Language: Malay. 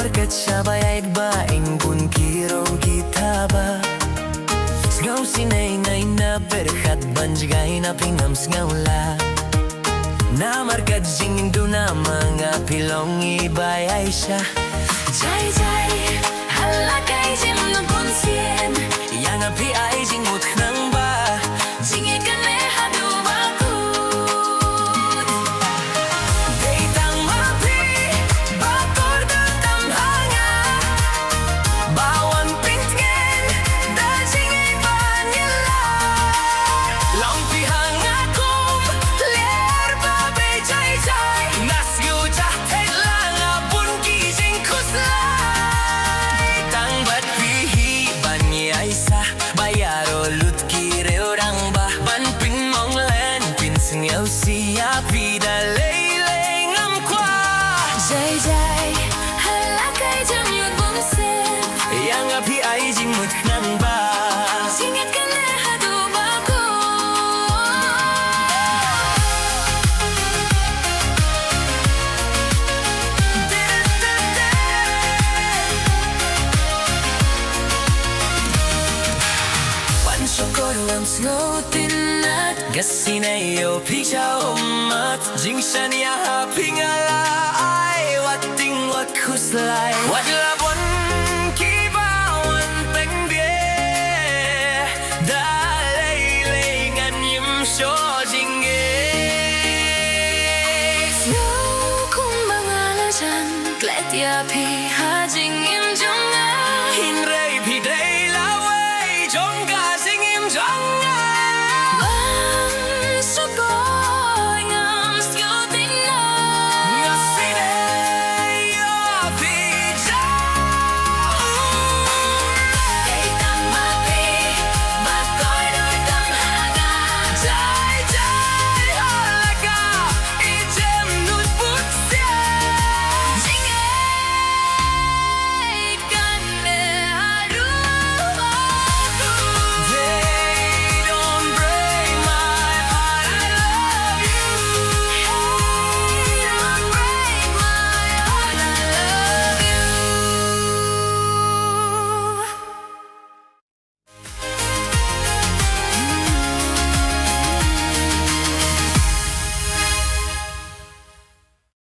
market sabayay baing bun kirong kita ba Ngaw sinay na berkat banjigay na pingams ngawla Na markat singin do na mga pilong ibayay siya Jai jai halakay jim na bunsien Yang api ay jingmut nang ba Jingi kane hadu bakut Deitang mapi bakor dan tamhanga Bawan pintgen da jingi banila Long pihang akum ler babe jai jai Nas yu jahtet lang abun kijing kuslay Tang bat pihi banyay sa bayaro lut kireo rang ba Ban ping mong len pin singaw siya pida lay ngam kwa Jai jai halakay jim yun bunsien Yang api ay jingmut nang ba Jingi kane hadu bakut Pansokor ang skotinat Gasinayo picha umat Jingshan ya hapingala ay Wating wat kuslay Wat labon kibawan pengbie Dalay ngan yim syo jingge Snow kung mangalajan Glet ya pi hajing im junga Hinray pidray laway Jongga